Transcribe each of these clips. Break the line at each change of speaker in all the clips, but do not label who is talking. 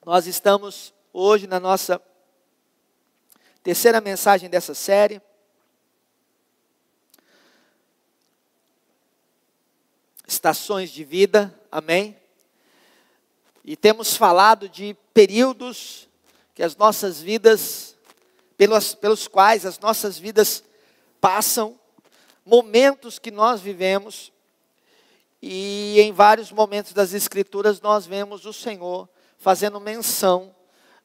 Nós estamos hoje na nossa terceira mensagem dessa série. Estações de vida, amém? E temos falado de períodos que as nossas vidas, pelos quais as nossas vidas passam, momentos que nós vivemos, e em vários momentos das Escrituras nós vemos o Senhor fazendo menção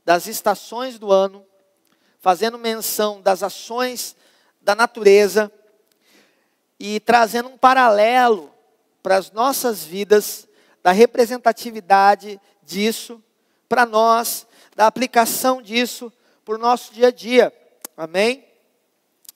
das estações do ano, fazendo menção das ações da natureza e trazendo um paralelo para as nossas vidas, da representatividade disso para nós, da aplicação disso para o nosso dia a dia, amém?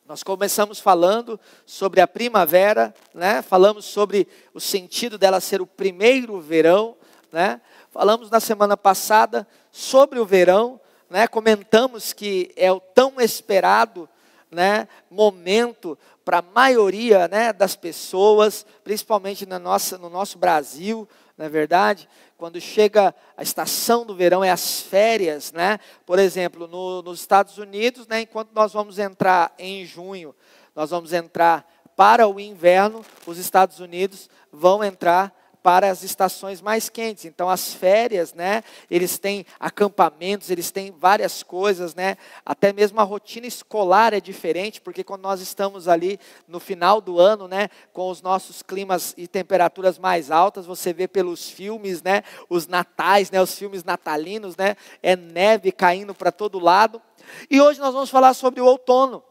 Nós começamos falando sobre a primavera, né? Falamos sobre o sentido dela ser o primeiro verão, né? Falamos na semana passada sobre o verão, né? Comentamos que é o tão esperado, né, momento para a maioria, né, das pessoas, principalmente no nosso Brasil, não é verdade? Quando chega a estação do verão, é as férias, né? Por exemplo, nos Estados Unidos, né, enquanto nós vamos entrar em junho, nós vamos entrar para o inverno, os Estados Unidos vão entrar para as estações mais quentes. Então as férias, né, eles têm acampamentos, eles têm várias coisas, né, até mesmo a rotina escolar é diferente, porque quando nós estamos ali no final do ano, né, com os nossos climas e temperaturas mais altas, você vê pelos filmes, né, os natais, né, os filmes natalinos, né, é neve caindo para todo lado. E hoje nós vamos falar sobre o outono,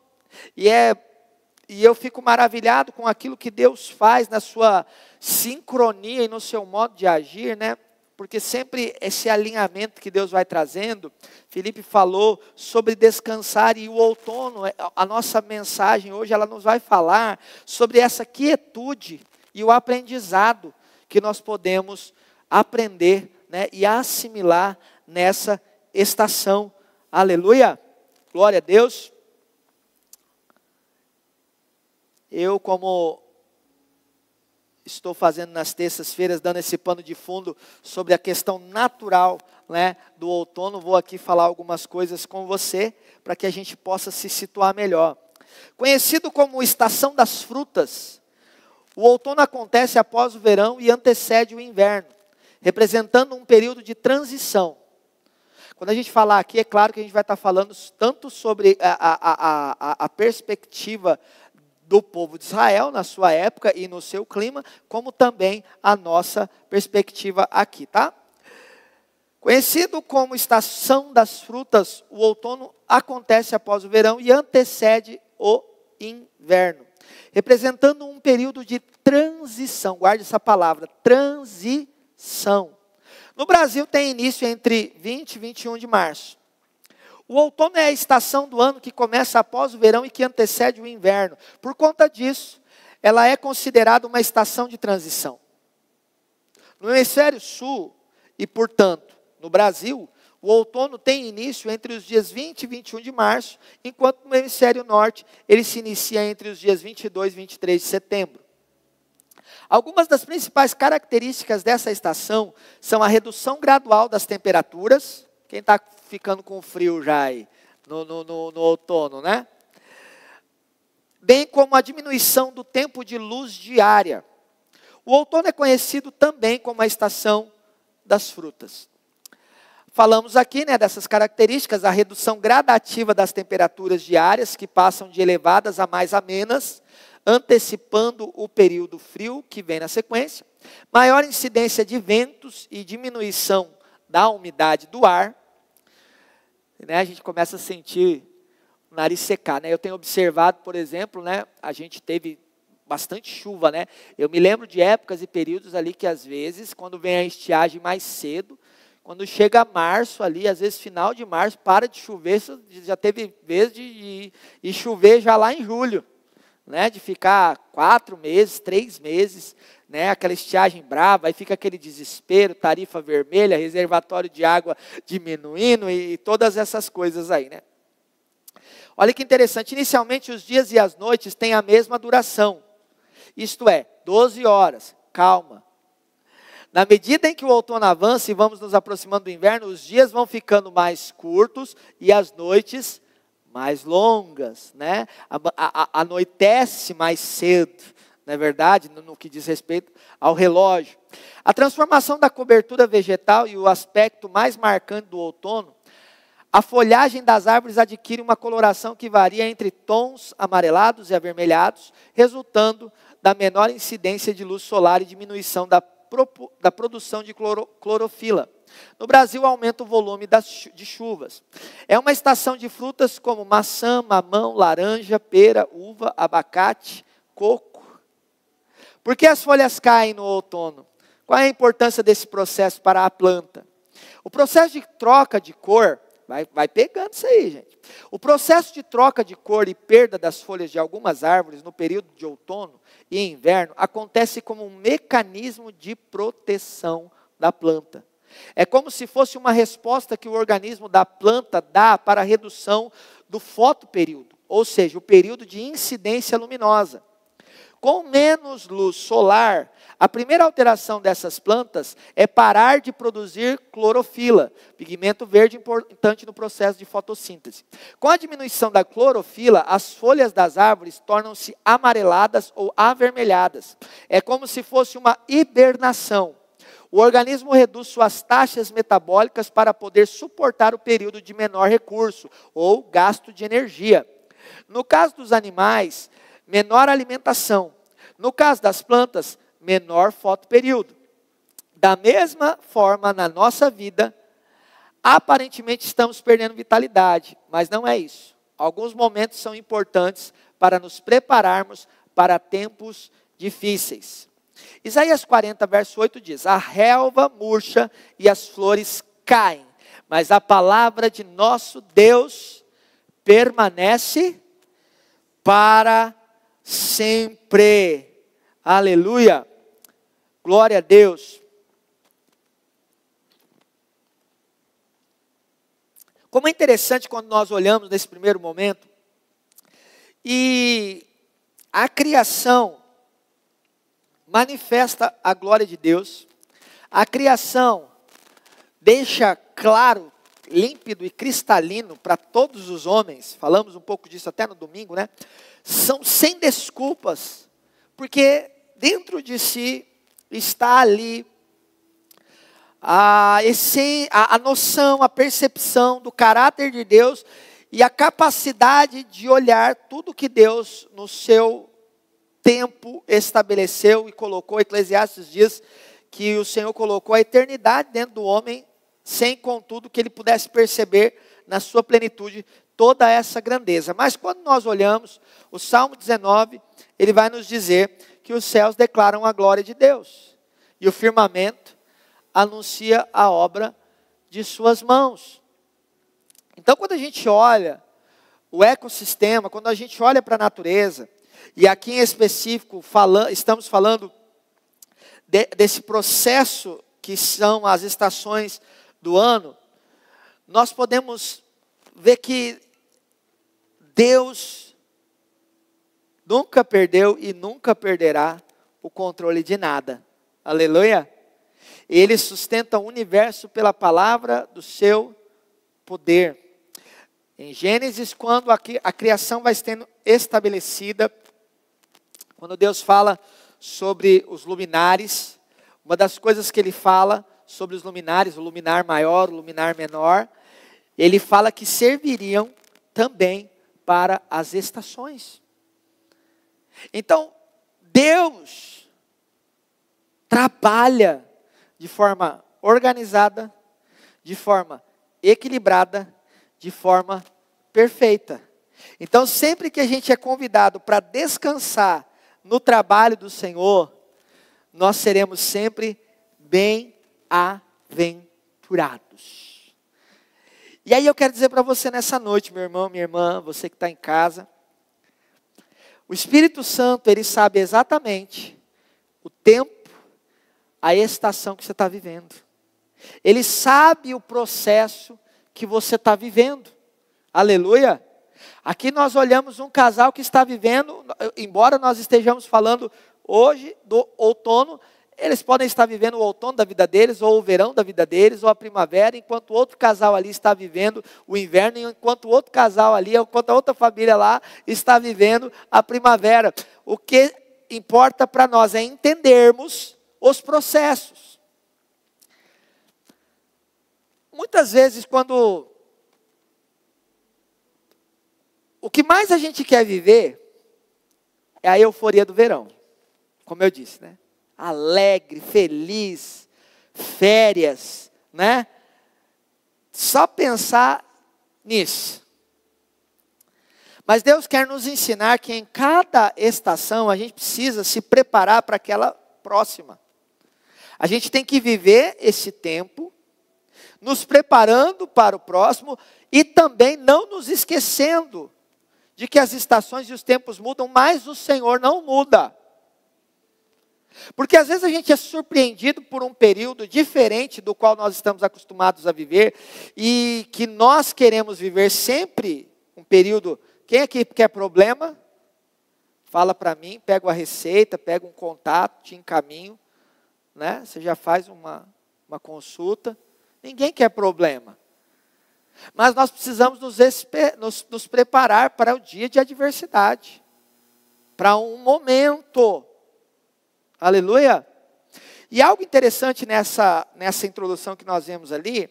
e eu fico maravilhado com aquilo que Deus faz na sua sincronia e no seu modo de agir, né? Porque sempre esse alinhamento que Deus vai trazendo. Felipe falou sobre descansar, e o outono, a nossa mensagem hoje, ela nos vai falar sobre essa quietude e o aprendizado que nós podemos aprender, né, e assimilar nessa estação. Aleluia! Glória a Deus! Eu, como estou fazendo nas terças-feiras, dando esse pano de fundo sobre a questão natural, né, do outono, vou aqui falar algumas coisas com você, para que a gente possa se situar melhor. Conhecido como estação das frutas, o outono acontece após o verão e antecede o inverno, representando um período de transição. Quando a gente falar aqui, é claro que a gente vai estar falando tanto sobre a perspectiva do povo de Israel, na sua época e no seu clima, como também a nossa perspectiva aqui, tá? Conhecido como estação das frutas, o outono acontece após o verão e antecede o inverno, representando um período de transição. Guarde essa palavra, transição. No Brasil tem início entre 20 e 21 de março. O outono é a estação do ano que começa após o verão e que antecede o inverno. Por conta disso, ela é considerada uma estação de transição. No hemisfério sul, e portanto, no Brasil, o outono tem início entre os dias 20 e 21 de março, enquanto no hemisfério norte, ele se inicia entre os dias 22 e 23 de setembro. Algumas das principais características dessa estação são a redução gradual das temperaturas. Quem está ficando com frio já aí, no outono, né? Bem como a diminuição do tempo de luz diária. O outono é conhecido também como a estação das frutas. Falamos aqui, né, dessas características, a redução gradativa das temperaturas diárias, que passam de elevadas a mais amenas, antecipando o período frio que vem na sequência, maior incidência de ventos e diminuição da umidade do ar, né, a gente começa a sentir o nariz secar, né? Eu tenho observado, por exemplo, né, a gente teve bastante chuva, né? Eu me lembro de épocas e períodos ali que às vezes, quando vem a estiagem mais cedo, quando chega março ali, às vezes final de março, para de chover, já teve vez de chover já lá em julho, né? De ficar 4 meses, 3 meses, né, aquela estiagem brava, aí fica aquele desespero, tarifa vermelha, reservatório de água diminuindo e todas essas coisas aí, né? Olha que interessante, inicialmente os dias e as noites têm a mesma duração, isto é, 12 horas, calma. Na medida em que o outono avança e vamos nos aproximando do inverno, os dias vão ficando mais curtos e as noites mais longas, né? Anoitece mais cedo, não é verdade? No que diz respeito ao relógio. A transformação da cobertura vegetal e o aspecto mais marcante do outono, a folhagem das árvores adquire uma coloração que varia entre tons amarelados e avermelhados, resultando da menor incidência de luz solar e diminuição da produção de clorofila. No Brasil, aumenta o volume de chuvas. É uma estação de frutas como maçã, mamão, laranja, pera, uva, abacate, coco. Por que as folhas caem no outono? Qual é a importância desse processo para a planta? O processo de troca de cor, vai pegando isso aí, gente. O processo de troca de cor e perda das folhas de algumas árvores no período de outono e inverno acontece como um mecanismo de proteção da planta. É como se fosse uma resposta que o organismo da planta dá para a redução do fotoperíodo, ou seja, o período de incidência luminosa. Com menos luz solar, a primeira alteração dessas plantas é parar de produzir clorofila, pigmento verde importante no processo de fotossíntese. Com a diminuição da clorofila, as folhas das árvores tornam-se amareladas ou avermelhadas. É como se fosse uma hibernação. O organismo reduz suas taxas metabólicas para poder suportar o período de menor recurso ou gasto de energia. No caso dos animais, menor alimentação. No caso das plantas, menor fotoperíodo. Da mesma forma, na nossa vida, aparentemente estamos perdendo vitalidade, mas não é isso. Alguns momentos são importantes para nos prepararmos para tempos difíceis. Isaías 40, verso 8 diz: a relva murcha e as flores caem, mas a palavra de nosso Deus permanece para sempre. Aleluia. Glória a Deus. Como é interessante quando nós olhamos nesse primeiro momento, e a criação manifesta a glória de Deus, a criação deixa claro, límpido e cristalino para todos os homens, falamos um pouco disso até no domingo, né? São sem desculpas, porque dentro de si está ali a noção, a percepção do caráter de Deus e a capacidade de olhar tudo que Deus no seu tempo estabeleceu e colocou. Eclesiastes diz que o Senhor colocou a eternidade dentro do homem, sem contudo que ele pudesse perceber na sua plenitude toda essa grandeza. Mas quando nós olhamos o Salmo 19, ele vai nos dizer que os céus declaram a glória de Deus e o firmamento anuncia a obra de suas mãos. Então, quando a gente olha o ecossistema, quando a gente olha para a natureza, e aqui em específico estamos falando desse processo que são as estações do ano, nós podemos ver que Deus nunca perdeu e nunca perderá o controle de nada. Aleluia! Ele sustenta o universo pela palavra do seu poder. Em Gênesis, quando a criação vai sendo estabelecida, quando Deus fala sobre os luminares, uma das coisas que ele fala sobre os luminares, o luminar maior, o luminar menor, ele fala que serviriam também para as estações. Então, Deus trabalha de forma organizada, de forma equilibrada, de forma perfeita. Então, sempre que a gente é convidado para descansar no trabalho do Senhor, nós seremos sempre bem-aventurados. E aí eu quero dizer para você nessa noite, meu irmão, minha irmã, você que está em casa, o Espírito Santo, ele sabe exatamente o tempo, a estação que você está vivendo. Ele sabe o processo que você está vivendo. Aleluia! Aqui nós olhamos um casal que está vivendo, embora nós estejamos falando hoje do outono, eles podem estar vivendo o outono da vida deles, ou o verão da vida deles, ou a primavera, enquanto outro casal ali está vivendo o inverno, enquanto outro casal ali, enquanto a outra família lá está vivendo a primavera. O que importa para nós é entendermos os processos. Muitas vezes, quando o que mais a gente quer viver é a euforia do verão, como eu disse, né? Alegre, feliz, férias, né? Só pensar nisso. Mas Deus quer nos ensinar que em cada estação a gente precisa se preparar para aquela próxima. A gente tem que viver esse tempo, nos preparando para o próximo e também não nos esquecendo de que as estações e os tempos mudam, mas o Senhor não muda. Porque às vezes a gente é surpreendido por um período diferente do qual nós estamos acostumados a viver e que nós queremos viver sempre um período. Quem aqui quer problema? Fala para mim, pega a receita, pega um contato, te encaminho, né? Você já faz uma consulta. Ninguém quer problema. Mas nós precisamos nos preparar para o dia de adversidade, para um momento. Aleluia! E algo interessante nessa introdução que nós vemos ali,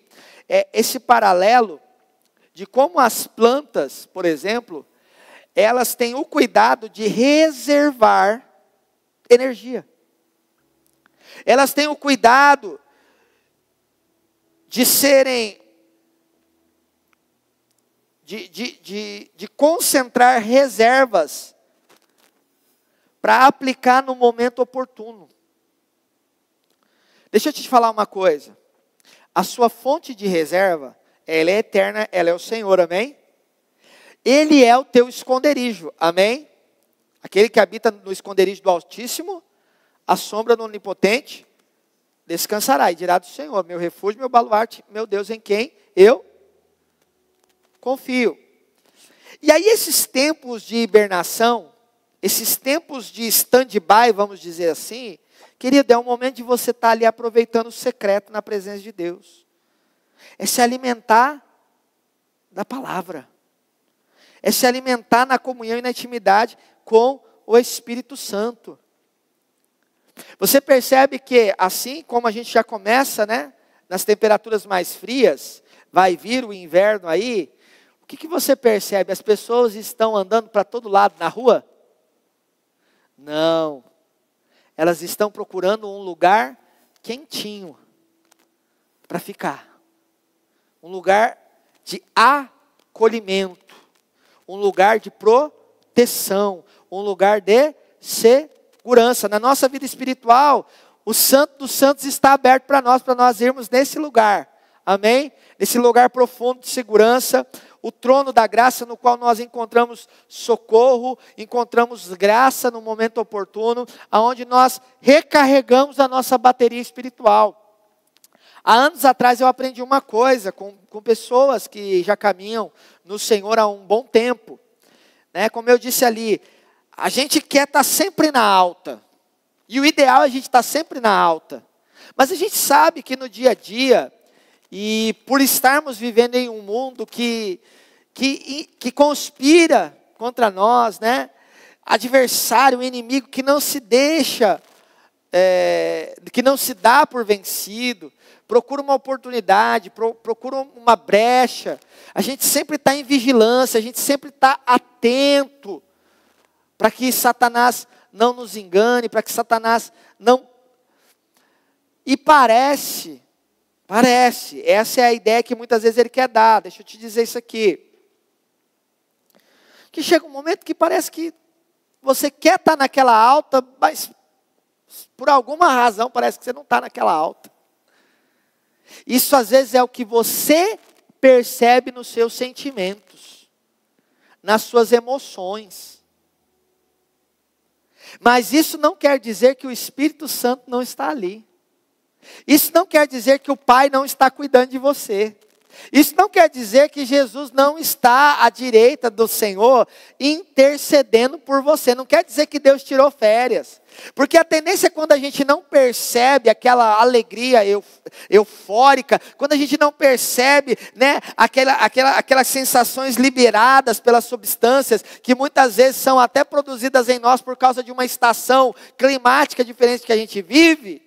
é esse paralelo de como as plantas, por exemplo, elas têm o cuidado de reservar energia. Elas têm o cuidado de serem, de concentrar reservas para aplicar no momento oportuno. Deixa eu te falar uma coisa. A sua fonte de reserva, ela é eterna, ela é o Senhor, amém? Ele é o teu esconderijo, amém? Aquele que habita no esconderijo do Altíssimo, a sombra do Onipotente, descansará e dirá do Senhor, meu refúgio, meu baluarte, meu Deus em quem eu confio. E aí esses tempos de hibernação, esses tempos de stand-by, vamos dizer assim, querido, é um momento de você estar ali aproveitando o secreto na presença de Deus. É se alimentar da palavra. É se alimentar na comunhão e na intimidade com o Espírito Santo. Você percebe que assim como a gente já começa, né, nas temperaturas mais frias, vai vir o inverno aí, o que você percebe? As pessoas estão andando para todo lado na rua? Não, elas estão procurando um lugar quentinho para ficar, um lugar de acolhimento, um lugar de proteção, um lugar de segurança. Na nossa vida espiritual, o Santo dos Santos está aberto para nós irmos nesse lugar, amém? Nesse lugar profundo de segurança, o trono da graça no qual nós encontramos socorro, encontramos graça no momento oportuno, aonde nós recarregamos a nossa bateria espiritual. Há anos atrás eu aprendi uma coisa com pessoas que já caminham no Senhor há um bom tempo. Né? Como eu disse ali, a gente quer estar sempre na alta. E o ideal é a gente estar sempre na alta. Mas a gente sabe que no dia a dia, e por estarmos vivendo em um mundo que conspira contra nós, né? Adversário, inimigo que não se deixa, que não se dá por vencido, procura uma oportunidade, procura uma brecha. A gente sempre está em vigilância, a gente sempre está atento para que Satanás não nos engane, para que Satanás não... E parece, essa é a ideia que muitas vezes ele quer dar. Deixa eu te dizer isso aqui. Que chega um momento que parece que você quer estar naquela alta, mas por alguma razão parece que você não está naquela alta. Isso às vezes é o que você percebe nos seus sentimentos, nas suas emoções. Mas isso não quer dizer que o Espírito Santo não está ali. Isso não quer dizer que o Pai não está cuidando de você. Isso não quer dizer que Jesus não está à direita do Senhor intercedendo por você. Não quer dizer que Deus tirou férias. Porque a tendência é quando a gente não percebe aquela alegria eufórica, quando a gente não percebe, né, aquelas sensações liberadas pelas substâncias, que muitas vezes são até produzidas em nós por causa de uma estação climática diferente que a gente vive,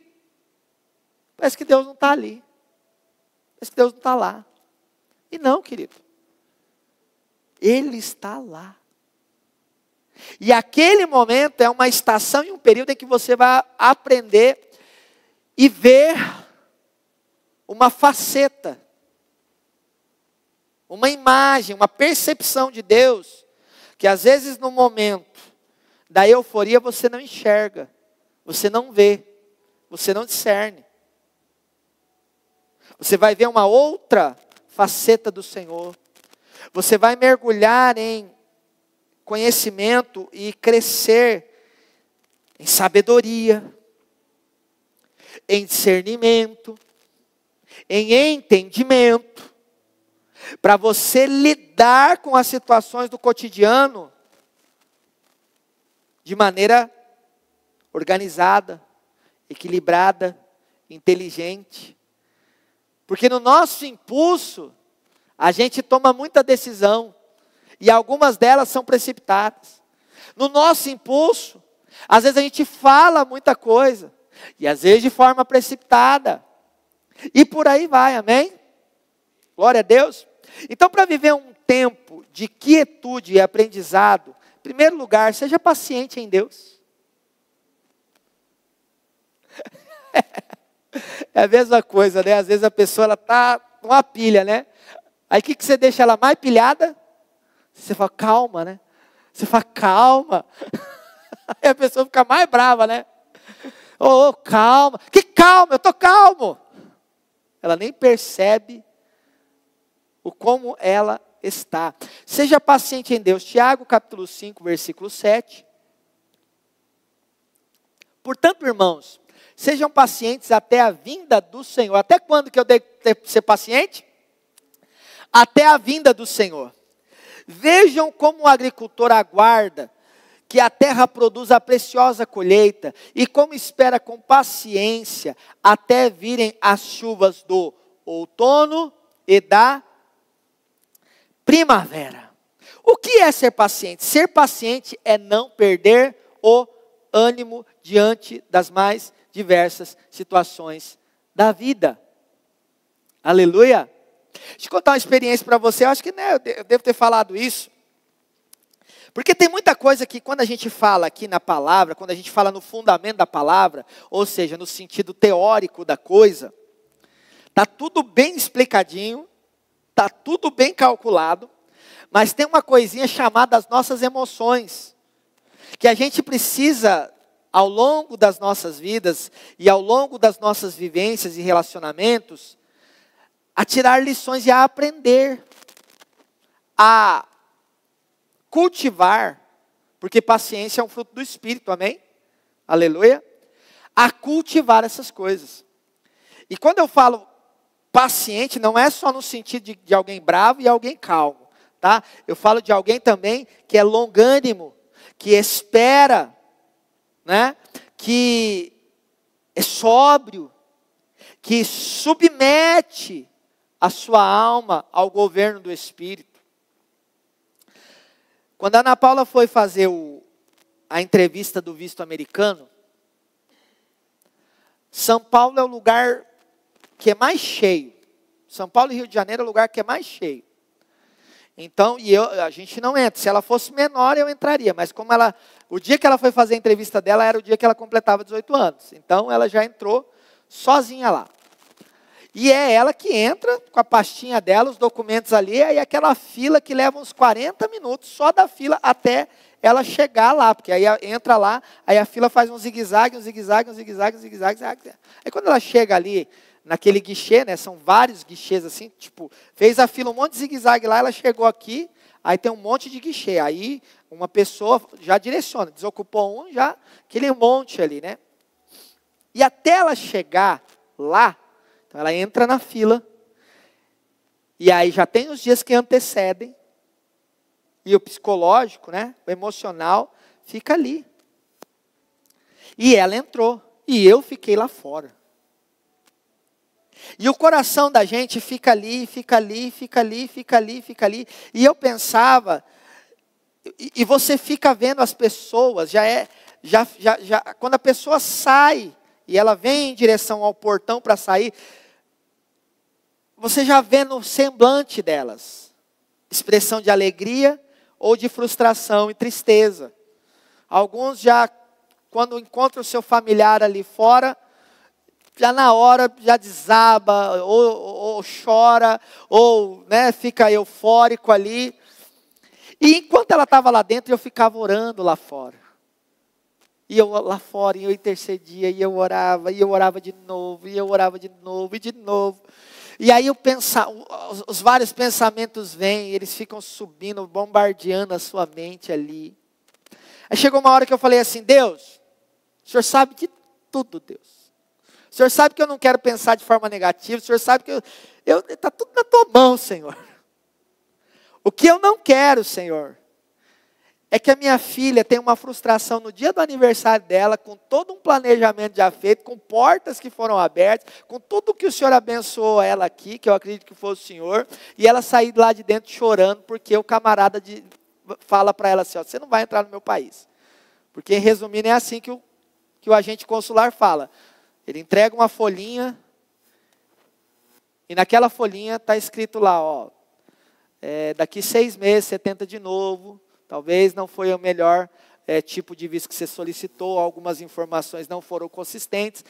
parece que Deus não está ali. Parece que Deus não está lá. E não, querido. Ele está lá. E aquele momento é uma estação e um período em que você vai aprender e ver uma faceta, uma imagem, uma percepção de Deus, que às vezes no momento da euforia você não enxerga, você não vê, você não discerne. Você vai ver uma outra faceta do Senhor. Você vai mergulhar em conhecimento e crescer em sabedoria, em discernimento, em entendimento, para você lidar com as situações do cotidiano de maneira organizada, equilibrada, inteligente. Porque no nosso impulso, a gente toma muita decisão. E algumas delas são precipitadas. No nosso impulso, às vezes a gente fala muita coisa. E às vezes de forma precipitada. E por aí vai, amém? Glória a Deus. Então, para viver um tempo de quietude e aprendizado, em primeiro lugar, seja paciente em Deus. É a mesma coisa, né? Às vezes a pessoa está com uma pilha, né? Aí o que você deixa ela mais pilhada? Você fala, calma, né? Você fala, calma. Aí a pessoa fica mais brava, né? Oh, calma. Que calma, eu estou calmo. Ela nem percebe o como ela está. Seja paciente em Deus. Tiago, capítulo 5, versículo 7. Portanto, irmãos, sejam pacientes até a vinda do Senhor. Até quando que eu devo ser paciente? Até a vinda do Senhor. Vejam como o agricultor aguarda que a terra produza a preciosa colheita e como espera com paciência até virem as chuvas do outono e da primavera. O que é ser paciente? Ser paciente é não perder o ânimo diante das mais diversas situações da vida. Aleluia. Deixa eu contar uma experiência para você. Eu acho que né, eu devo ter falado isso. Porque tem muita coisa que quando a gente fala aqui na palavra, quando a gente fala no fundamento da palavra, ou seja, no sentido teórico da coisa, está tudo bem explicadinho, está tudo bem calculado, mas tem uma coisinha chamada as nossas emoções, que a gente precisa, ao longo das nossas vidas e ao longo das nossas vivências e relacionamentos, a tirar lições e a aprender, a cultivar, porque paciência é um fruto do Espírito, amém? Aleluia. A cultivar essas coisas. E quando eu falo paciente, não é só no sentido de alguém bravo e alguém calmo, tá? Eu falo de alguém também que é longânimo, que espera, né? Que é sóbrio, que submete a sua alma ao governo do Espírito. Quando a Ana Paula foi fazer a entrevista do visto americano, São Paulo é o lugar que é mais cheio. São Paulo e Rio de Janeiro é o lugar que é mais cheio. Então, a gente não entra. Se ela fosse menor, eu entraria. Mas como o dia que ela foi fazer a entrevista dela, era o dia que ela completava 18 anos. Então, ela já entrou sozinha lá. E é ela que entra com a pastinha dela, os documentos ali, e aquela fila que leva uns 40 minutos, só da fila até ela chegar lá. Porque aí entra lá, aí a fila faz um zigue-zague, um zigue-zague, um zigue-zague, um zigue-zague. Aí quando ela chega ali, naquele guichê, né, são vários guichês assim, tipo, fez a fila um monte de zigue-zague lá, ela chegou aqui, aí tem um monte de guichê. Aí uma pessoa já direciona, desocupou um, já aquele monte ali, né? E até ela chegar lá, então ela entra na fila, E aí já tem os dias que antecedem. E o psicológico, né, o emocional, fica ali. E ela entrou. E eu fiquei lá fora. E o coração da gente fica ali, fica ali, fica ali, fica ali, fica ali. E eu pensava, e você fica vendo as pessoas, quando a pessoa sai, e ela vem em direção ao portão para sair, você já vê no semblante delas, expressão de alegria ou de frustração e tristeza. Alguns já, quando encontram o seu familiar ali fora, já na hora já desaba, ou chora, ou né, fica eufórico ali. E enquanto ela estava lá dentro, eu ficava orando lá fora. E eu lá fora, e eu intercedia, e eu orava de novo, e eu orava de novo, e de novo. E aí os vários pensamentos vêm, eles ficam subindo, bombardeando a sua mente ali. Aí chegou uma hora que eu falei assim, Deus, o Senhor sabe de tudo, Deus. O Senhor sabe que eu não quero pensar de forma negativa, o Senhor sabe que está tudo na tua mão, Senhor. O que eu não quero, Senhor, é que a minha filha tenha uma frustração no dia do aniversário dela, com todo um planejamento já feito, com portas que foram abertas, com tudo que o Senhor abençoou ela aqui, que eu acredito que foi o Senhor, e ela sair lá de dentro chorando, porque o camarada fala para ela assim, ó, você não vai entrar no meu país. Porque, resumindo, é assim que o agente consular fala. Ele entrega uma folhinha, e naquela folhinha está escrito lá, ó, daqui 6 meses você tenta de novo, talvez não foi o melhor tipo de visto que você solicitou, algumas informações não foram consistentes,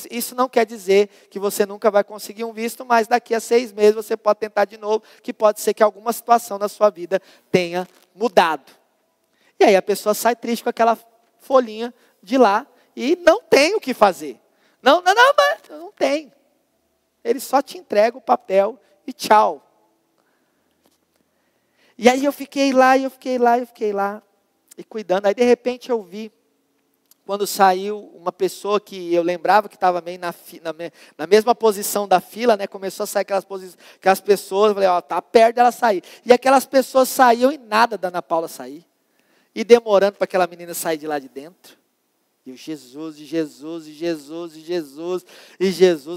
isso não quer dizer que você nunca vai conseguir um visto, mas daqui a 6 meses você pode tentar de novo, que pode ser que alguma situação na sua vida tenha mudado. E aí a pessoa sai triste com aquela folhinha de lá, e não tem o que fazer. Não, mas não tem. Ele só te entrega o papel e tchau. E aí eu fiquei lá, e cuidando. Aí de repente eu vi, quando saiu uma pessoa que eu lembrava que estava meio na mesma posição da fila, né? Começou a sair aquelas pessoas, eu falei, ó, tá perto dela sair. E aquelas pessoas saíam e nada da Ana Paula sair. E demorando para aquela menina sair de lá de dentro. E o Jesus.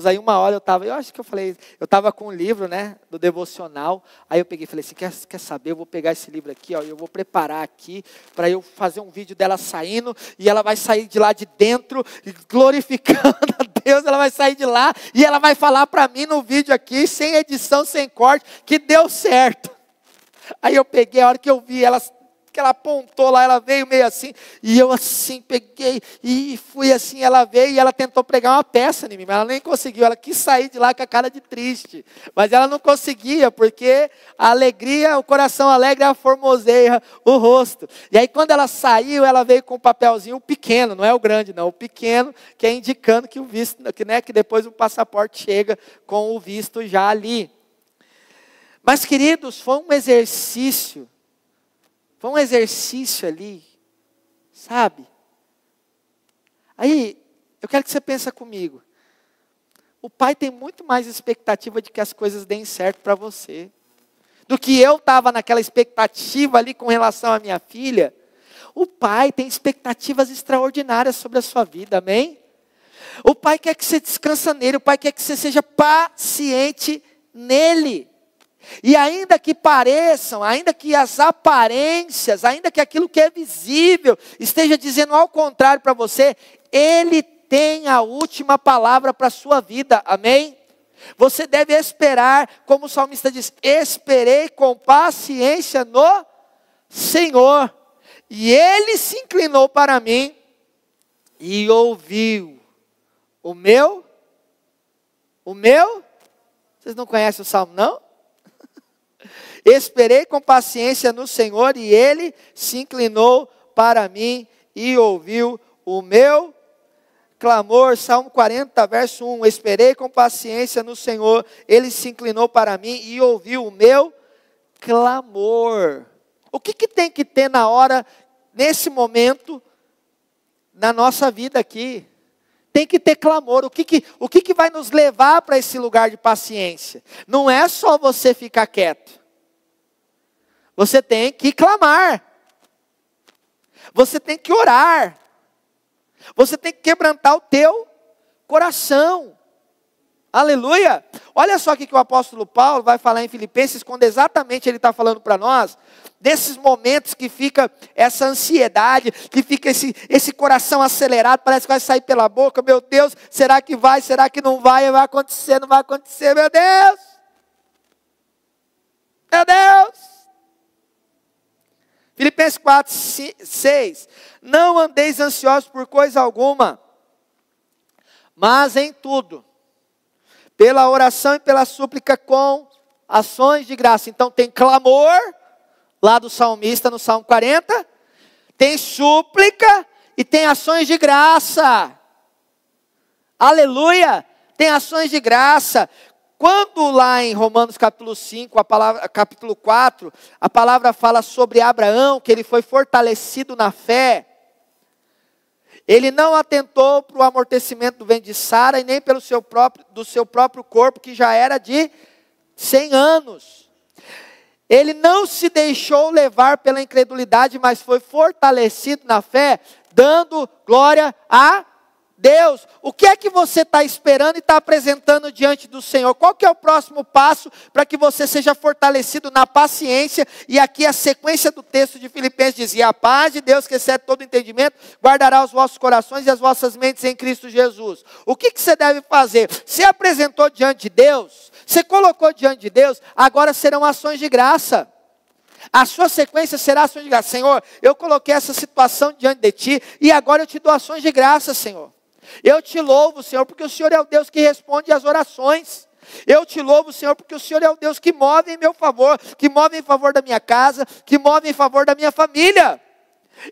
Aí uma hora eu estava com um livro, né, do devocional. Aí eu peguei e falei assim, quer saber, eu vou pegar esse livro aqui, ó, eu vou preparar aqui, para eu fazer um vídeo dela saindo, e ela vai sair de lá de dentro, glorificando a Deus, ela vai sair de lá, e ela vai falar para mim no vídeo aqui, sem edição, sem corte, que deu certo. Aí eu peguei, a hora que eu vi ela, que ela apontou lá, ela veio meio assim, e eu assim peguei, e fui assim, ela veio, e ela tentou pregar uma peça em mim, mas ela nem conseguiu, ela quis sair de lá com a cara de triste, mas ela não conseguia, porque a alegria, o coração alegre aformoseia o rosto. E aí quando ela saiu, ela veio com um papelzinho pequeno, não é o grande não, o pequeno, que é indicando que o visto, que depois o passaporte chega com o visto já ali. Mas queridos, foi um exercício ali, sabe? Aí, eu quero que você pense comigo. O pai tem muito mais expectativa de que as coisas deem certo para você, do que eu estava naquela expectativa ali com relação à minha filha. O pai tem expectativas extraordinárias sobre a sua vida, amém? O pai quer que você descanse nele, o pai quer que você seja paciente nele. E ainda que pareçam, ainda que as aparências, ainda que aquilo que é visível esteja dizendo ao contrário para você, Ele tem a última palavra para a sua vida, amém? Você deve esperar, como o salmista diz, esperei com paciência no Senhor, e Ele se inclinou para mim e ouviu o meu, vocês não conhecem o salmo não? Esperei com paciência no Senhor e Ele se inclinou para mim e ouviu o meu clamor. Salmo 40, verso 1. Esperei com paciência no Senhor, Ele se inclinou para mim e ouviu o meu clamor. O que tem que ter nesse momento, na nossa vida aqui? tem que ter clamor. O que vai nos levar para esse lugar de paciência? Não é só você ficar quieto. Você tem que clamar. Você tem que orar. Você tem que quebrantar o teu coração. Aleluia! Olha só o que o apóstolo Paulo vai falar em Filipenses, quando exatamente ele está falando para nós, desses momentos que fica essa ansiedade, que fica esse coração acelerado, parece que vai sair pela boca, meu Deus, será que vai, será que não vai, vai acontecer, não vai acontecer, meu Deus! Meu Deus! Filipenses 4, 6, não andeis ansiosos por coisa alguma, mas em tudo, pela oração e pela súplica com ações de graça. Então tem clamor, lá do salmista no Salmo 40. Tem súplica e tem ações de graça. Aleluia! Tem ações de graça. Quando lá em Romanos capítulo 5, capítulo 4, a palavra fala sobre Abraão, que ele foi fortalecido na fé. Ele não atentou para o amortecimento do ventre de Sara e nem do seu próprio corpo, que já era de 100 anos. Ele não se deixou levar pela incredulidade, mas foi fortalecido na fé, dando glória a Deus. O que é que você está esperando e está apresentando diante do Senhor? Qual que é o próximo passo para que você seja fortalecido na paciência? E aqui a sequência do texto de Filipenses diz: e a paz de Deus, que excede todo entendimento, guardará os vossos corações e as vossas mentes em Cristo Jesus. O que você deve fazer? Você apresentou diante de Deus, você colocou diante de Deus, agora serão ações de graça. A sua sequência será ações de graça. Senhor, eu coloquei essa situação diante de Ti e agora eu te dou ações de graça, Senhor. Eu te louvo, Senhor, porque o Senhor é o Deus que responde às orações. Eu te louvo, Senhor, porque o Senhor é o Deus que move em meu favor, que move em favor da minha casa, que move em favor da minha família.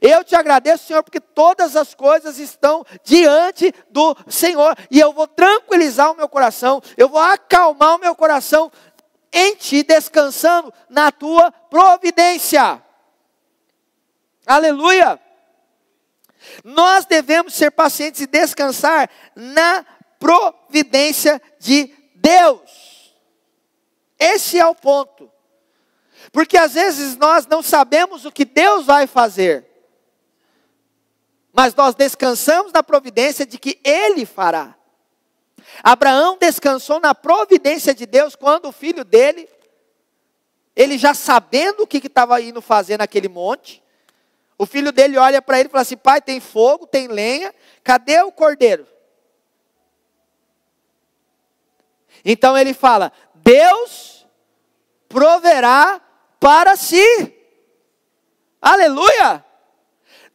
Eu te agradeço, Senhor, porque todas as coisas estão diante do Senhor. E eu vou tranquilizar o meu coração, eu vou acalmar o meu coração em Ti, descansando na Tua providência. Aleluia! Nós devemos ser pacientes e descansar na providência de Deus. Esse é o ponto. Porque às vezes nós não sabemos o que Deus vai fazer, mas nós descansamos na providência de que Ele fará. Abraão descansou na providência de Deus quando o filho dele, ele já sabendo o que estava indo fazer naquele monte, o filho dele olha para ele e fala assim: pai, tem fogo, tem lenha, cadê o cordeiro? Então ele fala: Deus proverá para si. Aleluia!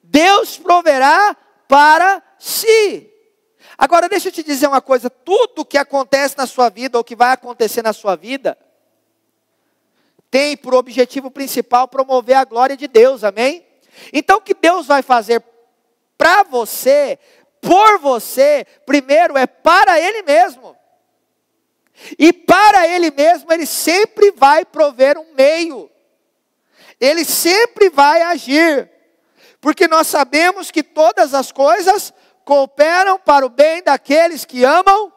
Deus proverá para si. Agora deixa eu te dizer uma coisa: tudo que acontece na sua vida, ou que vai acontecer na sua vida, tem por objetivo principal promover a glória de Deus, amém? Então o que Deus vai fazer para você, por você, primeiro é para Ele mesmo. E para Ele mesmo, Ele sempre vai prover um meio. Ele sempre vai agir. Porque nós sabemos que todas as coisas cooperam para o bem daqueles que amam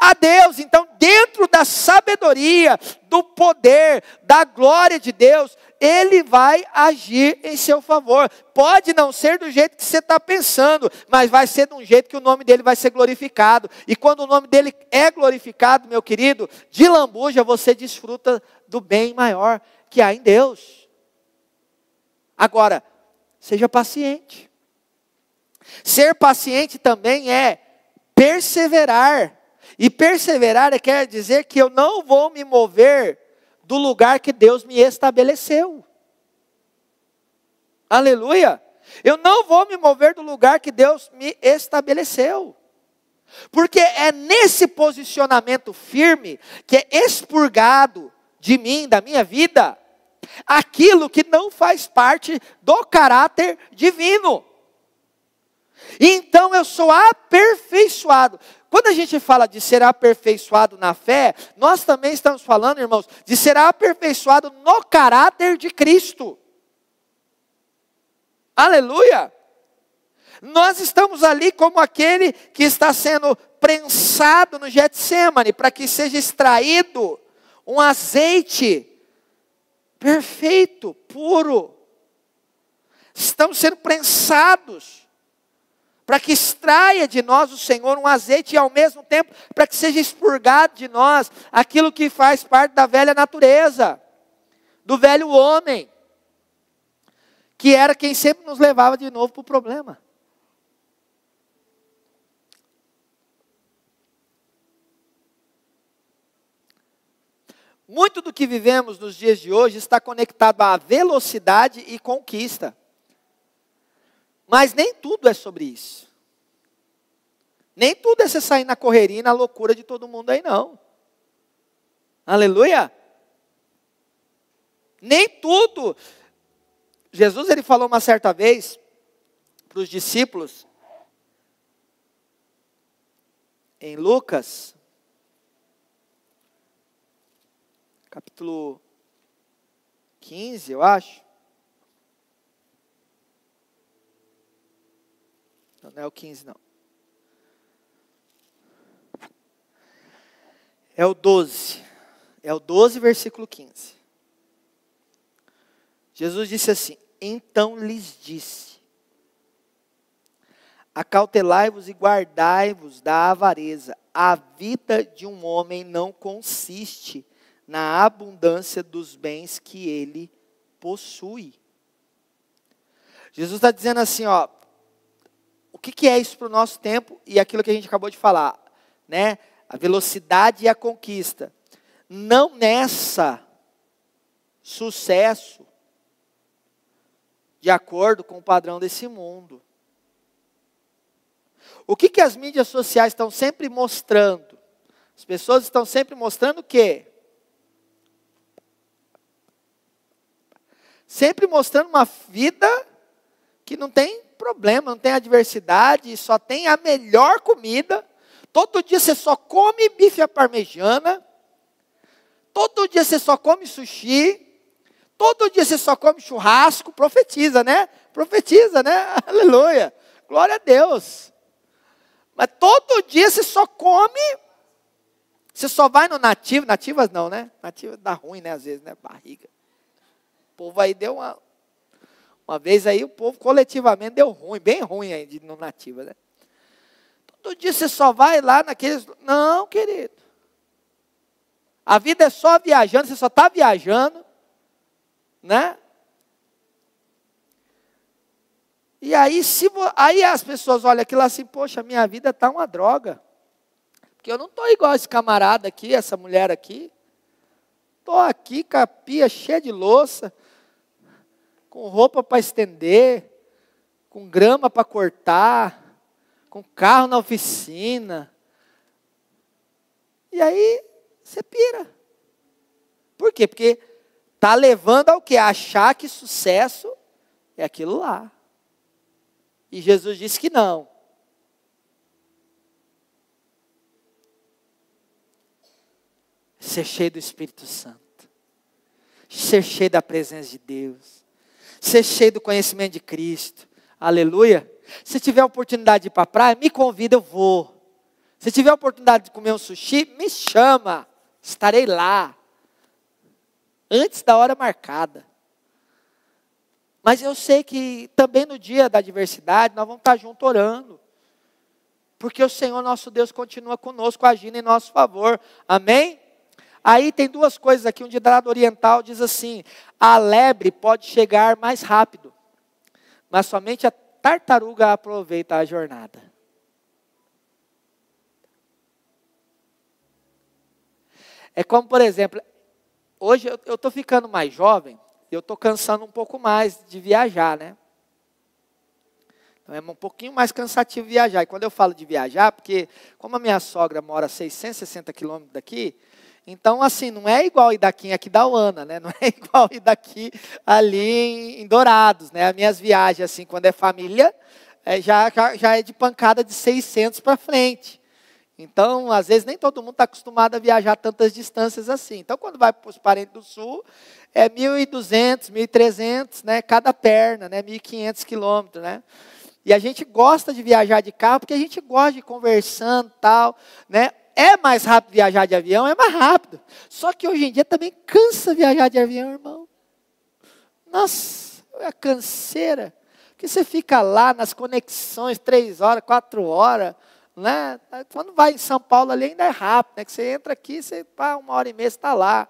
a Deus. Então, dentro da sabedoria, do poder, da glória de Deus, Ele vai agir em seu favor. Pode não ser do jeito que você está pensando, mas vai ser de um jeito que o nome dele vai ser glorificado. E quando o nome dele é glorificado, meu querido, de lambuja você desfruta do bem maior que há em Deus. Agora, seja paciente. Ser paciente também é perseverar. E perseverar quer dizer que eu não vou me mover do lugar que Deus me estabeleceu. Aleluia! Eu não vou me mover do lugar que Deus me estabeleceu. Porque é nesse posicionamento firme que é expurgado de mim, da minha vida, aquilo que não faz parte do caráter divino. Então eu sou aperfeiçoado. Quando a gente fala de ser aperfeiçoado na fé, nós também estamos falando, irmãos, de ser aperfeiçoado no caráter de Cristo. Aleluia! Nós estamos ali como aquele que está sendo prensado no Getsêmani, para que seja extraído um azeite perfeito, puro. Estamos sendo prensados, para que extraia de nós o Senhor um azeite e ao mesmo tempo para que seja expurgado de nós aquilo que faz parte da velha natureza, do velho homem, que era quem sempre nos levava de novo para o problema. Muito do que vivemos nos dias de hoje está conectado à velocidade e conquista. Mas nem tudo é sobre isso. Nem tudo é você sair na correria e na loucura de todo mundo aí, não. Aleluia! Nem tudo. Jesus, ele falou uma certa vez para os discípulos, em Lucas, capítulo 15, eu acho. Não é o 15, não. É o 12. É o 12, versículo 15. Jesus disse assim: então lhes disse: acautelai-vos e guardai-vos da avareza. A vida de um homem não consiste na abundância dos bens que ele possui. Jesus está dizendo assim, ó, o que é isso para o nosso tempo e aquilo que a gente acabou de falar, né? A velocidade e a conquista. Não nessa sucesso de acordo com o padrão desse mundo. O que as mídias sociais estão sempre mostrando? As pessoas estão sempre mostrando o quê? Sempre mostrando uma vida que não tem problema, não tem adversidade, só tem a melhor comida. Todo dia você só come bife à parmegiana. Todo dia você só come sushi. Todo dia você só come churrasco. Profetiza, né? Profetiza, né? Aleluia. Glória a Deus. Mas todo dia você só come. Você só vai no nativo. Nativas não, né? Nativas dá ruim, né? Às vezes, né? Barriga. O povo aí deu uma vez aí, o povo coletivamente deu ruim. Bem ruim aí no nativa, né? Todo dia você só vai lá naqueles... Não, querido. A vida é só viajando, você só está viajando, né? E aí, aí as pessoas olham aquilo assim, poxa, minha vida está uma droga. Porque eu não estou igual esse camarada aqui, essa mulher aqui. Estou aqui com a pia cheia de louça, com roupa para estender, com grama para cortar, com carro na oficina. E aí, você pira. Por quê? Porque está levando ao quê? A achar que sucesso é aquilo lá. E Jesus disse que não. Ser cheio do Espírito Santo. Ser cheio da presença de Deus. Ser cheio do conhecimento de Cristo. Aleluia. Se tiver a oportunidade de ir para a praia, me convida, eu vou. Se tiver a oportunidade de comer um sushi, me chama. Estarei lá. Antes da hora marcada. Mas eu sei que também no dia da adversidade, nós vamos estar juntos orando. Porque o Senhor nosso Deus continua conosco, agindo em nosso favor. Amém? Aí tem duas coisas aqui, um ditado oriental diz assim: a lebre pode chegar mais rápido, mas somente a tartaruga aproveita a jornada. É como, por exemplo, hoje eu estou ficando mais jovem, eu estou cansando um pouco mais de viajar, né? Então é um pouquinho mais cansativo viajar. E quando eu falo de viajar, porque como a minha sogra mora a 660 quilômetros daqui, então assim, não é igual ir daqui aqui da Uana, né? Não é igual ir daqui ali em Dourados, né? As minhas viagens, assim, quando é família, já é de pancada de 600 para frente. Então, às vezes, nem todo mundo está acostumado a viajar tantas distâncias assim. Então, quando vai para os parentes do sul, é 1.200, 1.300, né? Cada perna, né? 1.500 quilômetros, né? E a gente gosta de viajar de carro porque a gente gosta de ir conversando e tal, né? É mais rápido viajar de avião, é mais rápido. Só que hoje em dia também cansa viajar de avião, irmão. Nossa, é canseira. Porque você fica lá nas conexões 3 horas, 4 horas, né? Quando vai em São Paulo ali ainda é rápido, né? Que você entra aqui, você 1h30 está lá.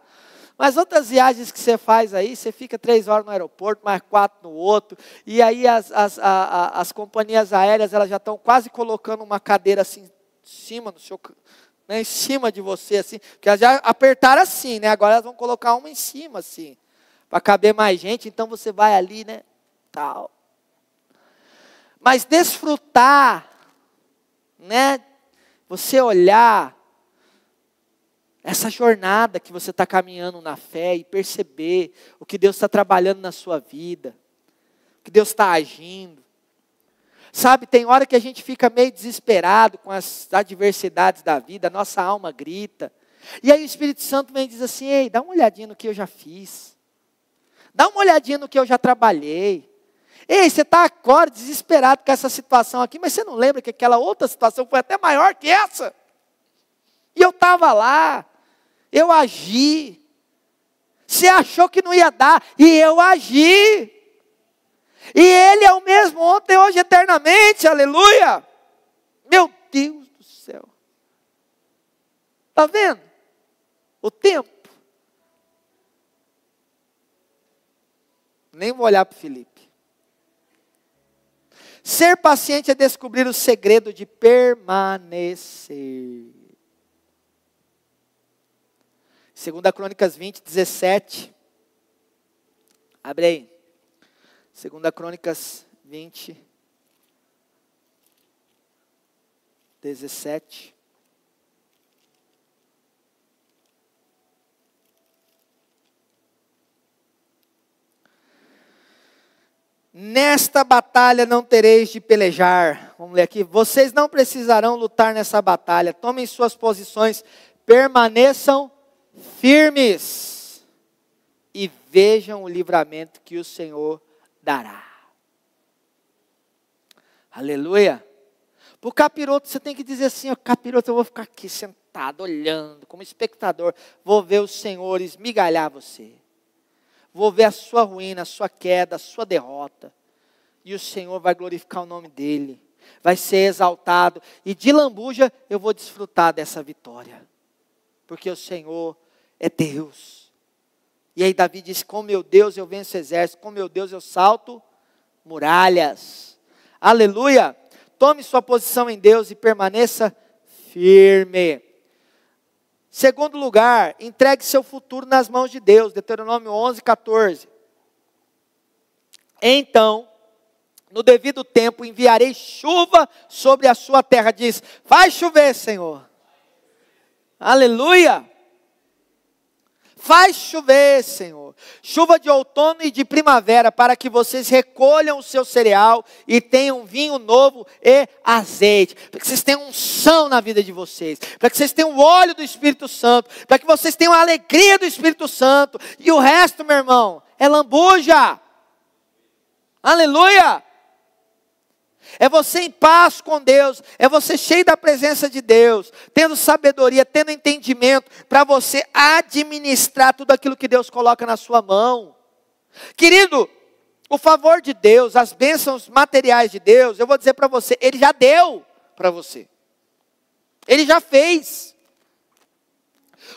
Mas outras viagens que você faz aí, você fica 3 horas no aeroporto, mais 4 no outro, e aí as companhias aéreas, elas já estão quase colocando uma cadeira assim, em cima do seu, né, em cima de você, assim, porque elas já apertaram assim, né? Agora elas vão colocar uma em cima, assim, para caber mais gente, então você vai ali, né, tal. Mas desfrutar, né, você olhar essa jornada que você está caminhando na fé e perceber o que Deus está trabalhando na sua vida, o que Deus está agindo. Sabe, tem hora que a gente fica meio desesperado com as adversidades da vida, a nossa alma grita. E aí o Espírito Santo vem e diz assim, ei, dá uma olhadinha no que eu já fiz. Dá uma olhadinha no que eu já trabalhei. Ei, você está agora desesperado com essa situação aqui, mas você não lembra que aquela outra situação foi até maior que essa? E eu estava lá. Eu agi. Você achou que não ia dar, e eu agi. E Ele é o mesmo ontem, hoje, eternamente, aleluia. Meu Deus do céu. Está vendo? O tempo. Nem vou olhar para o Felipe. Ser paciente é descobrir o segredo de permanecer. 2 Crônicas 20, 17. Abre aí. 2 Crônicas 20, 17. Nesta batalha não tereis de pelejar. Vamos ler aqui. Vocês não precisarão lutar nessa batalha. Tomem suas posições. Permaneçam firmes. E vejam o livramento que o Senhor dará. Aleluia. Para o capiroto você tem que dizer assim, ó, capiroto, eu vou ficar aqui sentado, olhando, como espectador. Vou ver o Senhor esmigalhar você. Vou ver a sua ruína, a sua queda, a sua derrota. E o Senhor vai glorificar o nome dEle. Vai ser exaltado. E de lambuja eu vou desfrutar dessa vitória. Porque o Senhor é Deus. E aí Davi disse, com meu Deus eu venço exército. Com meu Deus eu salto muralhas. Aleluia. Tome sua posição em Deus e permaneça firme. Segundo lugar, entregue seu futuro nas mãos de Deus. Deuteronômio 11, 14. Então, no devido tempo, enviarei chuva sobre a sua terra. Diz, faz chover, Senhor. Aleluia. Faz chover, Senhor. Chuva de outono e de primavera, para que vocês recolham o seu cereal e tenham vinho novo e azeite. Para que vocês tenham unção na vida de vocês. Para que vocês tenham o óleo do Espírito Santo. Para que vocês tenham a alegria do Espírito Santo. E o resto, meu irmão, é lambuja. Aleluia. É você em paz com Deus, é você cheio da presença de Deus, tendo sabedoria, tendo entendimento, para você administrar tudo aquilo que Deus coloca na sua mão. Querido, o favor de Deus, as bênçãos materiais de Deus, eu vou dizer para você, Ele já deu para você. Ele já fez.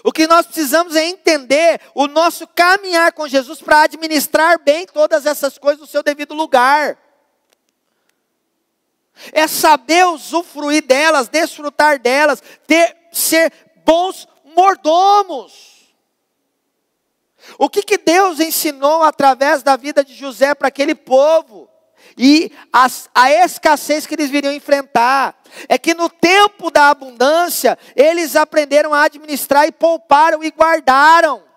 O que nós precisamos é entender o nosso caminhar com Jesus para administrar bem todas essas coisas no seu devido lugar. É saber usufruir delas, desfrutar delas, ser bons mordomos. O que Deus ensinou através da vida de José para aquele povo? E a escassez que eles viriam enfrentar. É que no tempo da abundância, eles aprenderam a administrar e pouparam e guardaram.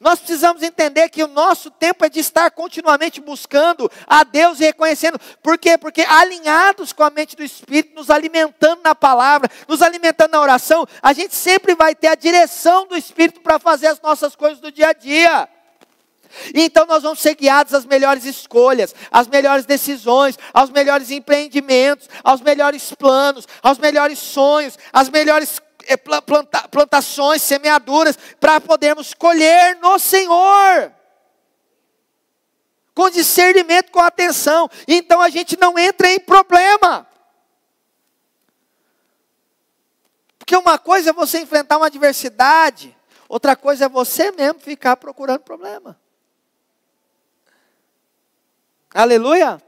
Nós precisamos entender que o nosso tempo é de estar continuamente buscando a Deus e reconhecendo. Por quê? Porque alinhados com a mente do Espírito, nos alimentando na palavra, nos alimentando na oração, a gente sempre vai ter a direção do Espírito para fazer as nossas coisas do dia a dia. Então nós vamos ser guiados às melhores escolhas, às melhores decisões, aos melhores empreendimentos, aos melhores planos, aos melhores sonhos, às melhores plantações, semeaduras, para podermos colher no Senhor. Com discernimento, com atenção. Então a gente não entra em problema. Porque uma coisa é você enfrentar uma adversidade, outra coisa é você mesmo ficar procurando problema. Aleluia.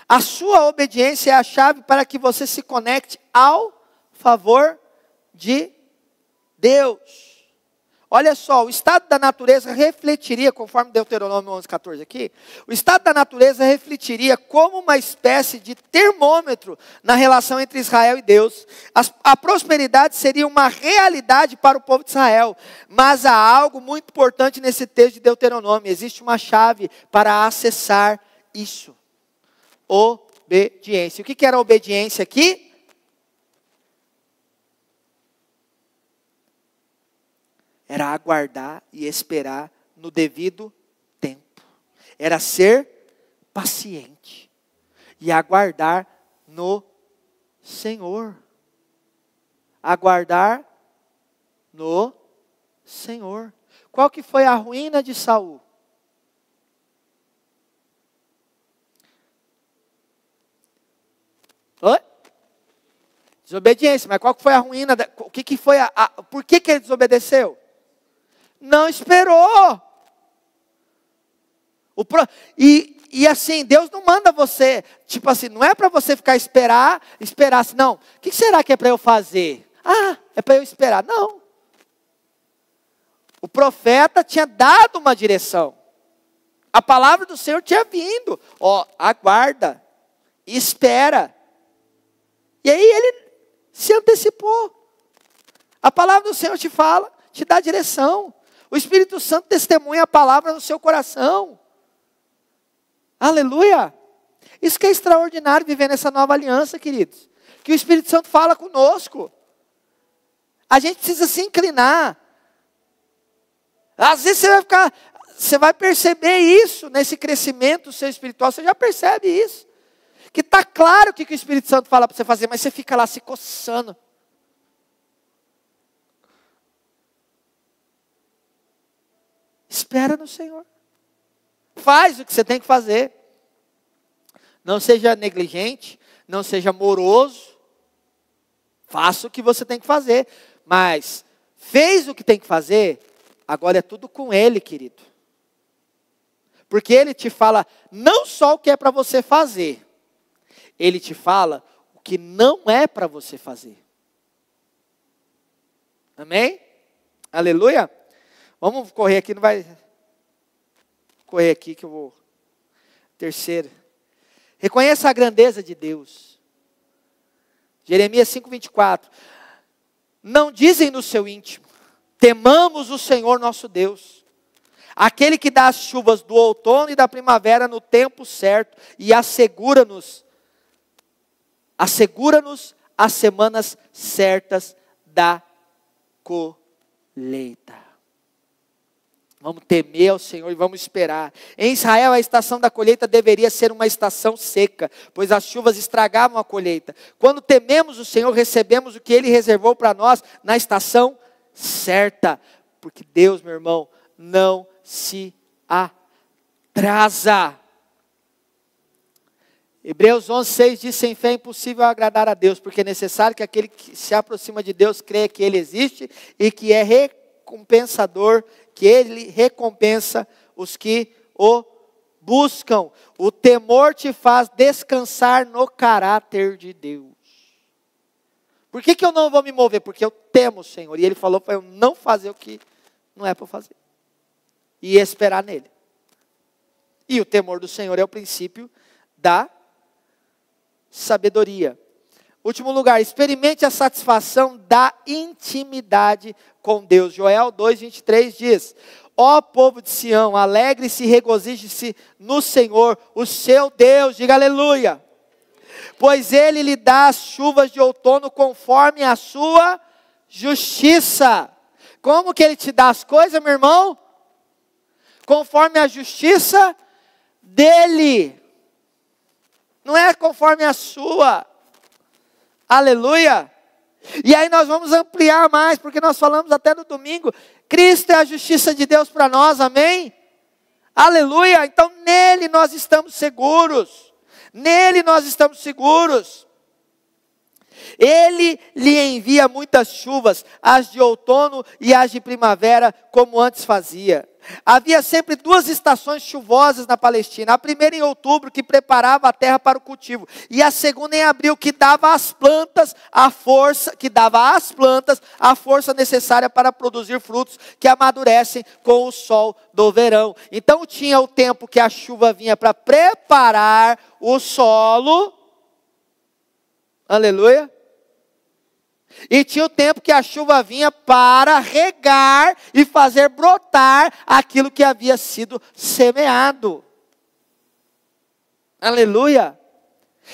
A sua obediência é a chave para que você se conecte ao favor de Deus. Olha só, o estado da natureza refletiria, conforme Deuteronômio 11:14 aqui, o estado da natureza refletiria como uma espécie de termômetro na relação entre Israel e Deus. A prosperidade seria uma realidade para o povo de Israel, mas há algo muito importante nesse texto de Deuteronômio. Existe uma chave para acessar isso. Obediência. O que era obediência aqui? Era aguardar e esperar no devido tempo. Era ser paciente e aguardar no Senhor. Aguardar no Senhor. Qual que foi a ruína de Saul? Oi? Desobediência, mas qual que foi a ruína? O que foi por que ele desobedeceu? Não esperou. E assim, Deus não manda você, tipo assim, não é para você ficar esperar assim, não. O que será que é para eu fazer? Ah, é para eu esperar. Não. O profeta tinha dado uma direção. A palavra do Senhor tinha vindo. Ó, aguarda, espera. E aí ele se antecipou. A palavra do Senhor te fala, te dá direção. O Espírito Santo testemunha a palavra no seu coração. Aleluia. Isso que é extraordinário viver nessa nova aliança, queridos. Que o Espírito Santo fala conosco. A gente precisa se inclinar. Às vezes você vai perceber isso nesse crescimento seu espiritual. Você já percebe isso. Que está claro o que o Espírito Santo fala para você fazer, mas você fica lá se coçando. Espera no Senhor. Faz o que você tem que fazer. Não seja negligente, não seja moroso. Faça o que você tem que fazer. Mas fez o que tem que fazer, agora é tudo com Ele, querido. Porque Ele te fala não só o que é para você fazer. Ele te fala o que não é para você fazer. Amém? Aleluia? Vamos correr aqui, não vai correr aqui que eu vou. Terceiro. Reconheça a grandeza de Deus. Jeremias 5:24. Não dizem no seu íntimo, temamos o Senhor nosso Deus, aquele que dá as chuvas do outono e da primavera no tempo certo, e assegura-nos as semanas certas da colheita. Vamos temer ao Senhor e vamos esperar. Em Israel, a estação da colheita deveria ser uma estação seca, pois as chuvas estragavam a colheita. Quando tememos o Senhor, recebemos o que Ele reservou para nós na estação certa. Porque Deus, meu irmão, não se atrasa. Hebreus 11:6 diz: sem fé é impossível agradar a Deus, porque é necessário que aquele que se aproxima de Deus creia que Ele existe e que é recompensador, que Ele recompensa os que o buscam. O temor te faz descansar no caráter de Deus. Por que eu não vou me mover? Porque eu temo o Senhor. E Ele falou para eu não fazer o que não é para eu fazer. E esperar nele. E o temor do Senhor é o princípio da sabedoria. Último lugar, experimente a satisfação da intimidade com Deus. Joel 2:23 diz: ó povo de Sião, alegre-se e regozije-se no Senhor, o seu Deus. Diga aleluia. Pois Ele lhe dá as chuvas de outono conforme a sua justiça, como que Ele te dá as coisas, meu irmão? Conforme a justiça dEle. Não é conforme a sua. Aleluia. E aí nós vamos ampliar mais, porque nós falamos até no domingo. Cristo é a justiça de Deus para nós, amém? Aleluia. Então nele nós estamos seguros. Nele nós estamos seguros. Ele lhe envia muitas chuvas, as de outono e as de primavera, como antes fazia. Havia sempre 2 estações chuvosas na Palestina. A primeira em outubro, que preparava a terra para o cultivo. E a segunda em abril, que dava às plantas a força necessária para produzir frutos que amadurecem com o sol do verão. Então tinha o tempo que a chuva vinha para preparar o solo. Aleluia. E tinha o tempo que a chuva vinha para regar e fazer brotar aquilo que havia sido semeado. Aleluia.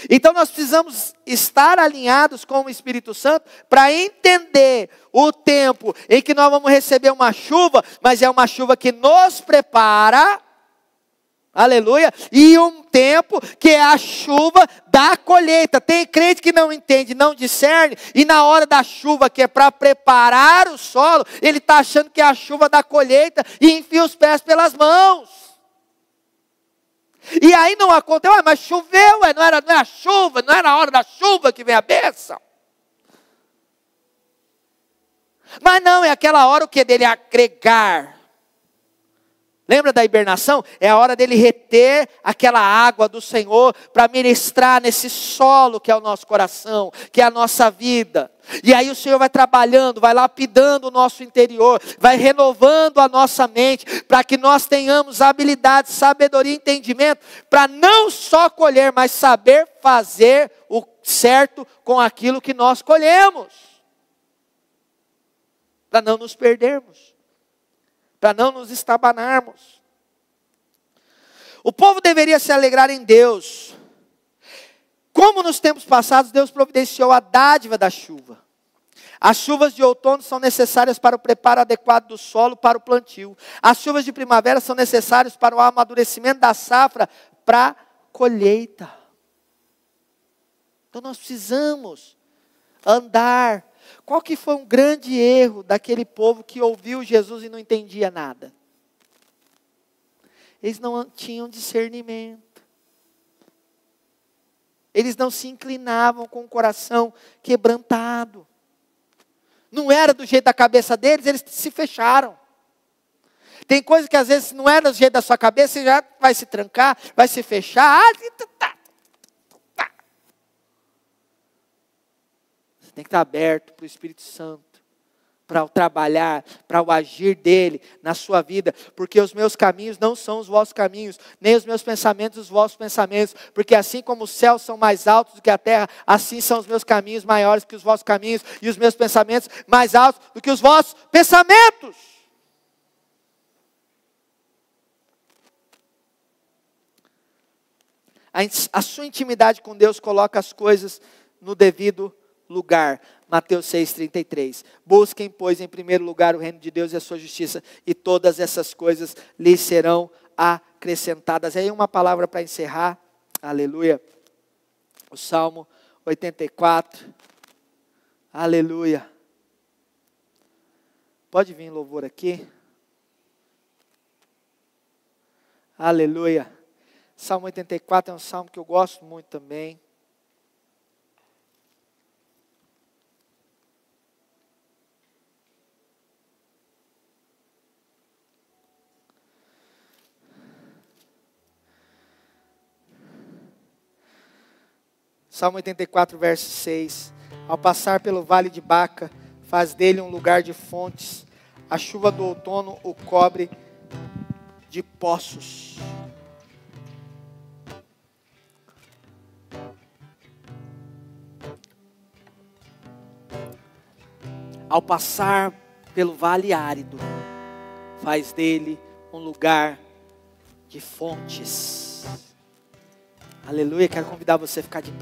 Então nós precisamos estar alinhados com o Espírito Santo para entender o tempo em que nós vamos receber uma chuva, mas é uma chuva que nos prepara. Aleluia. E um tempo que é a chuva da colheita. Tem crente que não entende, não discerne. E na hora da chuva, que é para preparar o solo, ele está achando que é a chuva da colheita e enfia os pés pelas mãos. E aí não acontece, mas choveu, não é a chuva, não é na hora da chuva que vem a bênção. Mas não, é aquela hora o que dele agregar. Lembra da hibernação? É a hora dele reter aquela água do Senhor para ministrar nesse solo que é o nosso coração, que é a nossa vida. E aí o Senhor vai trabalhando, vai lapidando o nosso interior, vai renovando a nossa mente, para que nós tenhamos habilidade, sabedoria e entendimento, para não só colher, mas saber fazer o certo com aquilo que nós colhemos. Para não nos perdermos. Para não nos estabanarmos. O povo deveria se alegrar em Deus. Como nos tempos passados, Deus providenciou a dádiva da chuva. As chuvas de outono são necessárias para o preparo adequado do solo para o plantio. As chuvas de primavera são necessárias para o amadurecimento da safra para a colheita. Então nós precisamos andar. Qual que foi um grande erro daquele povo que ouviu Jesus e não entendia nada? Eles não tinham discernimento. Eles não se inclinavam com o coração quebrantado. Não era do jeito da cabeça deles, eles se fecharam. Tem coisa que às vezes não é do jeito da sua cabeça, você já vai se trancar, vai se fechar. Você tem que estar aberto para o Espírito Santo, para o trabalhar, para o agir dele na sua vida, porque os meus caminhos não são os vossos caminhos, nem os meus pensamentos os vossos pensamentos, porque assim como os céus são mais altos do que a terra, assim são os meus caminhos maiores que os vossos caminhos, e os meus pensamentos mais altos do que os vossos pensamentos. A sua intimidade com Deus coloca as coisas no devido lugar. Mateus 6,33. Busquem, pois, em primeiro lugar o reino de Deus e a sua justiça, e todas essas coisas lhes serão acrescentadas. Aí uma palavra para encerrar. Aleluia. O Salmo 84. Aleluia. Pode vir louvor aqui. Aleluia. Salmo 84 é um salmo que eu gosto muito também. Salmo 84, verso 6. Ao passar pelo vale de Baca, faz dele um lugar de fontes. A chuva do outono o cobre de poços. Ao passar pelo vale árido, faz dele um lugar de fontes. Aleluia, quero convidar você a ficar de pé.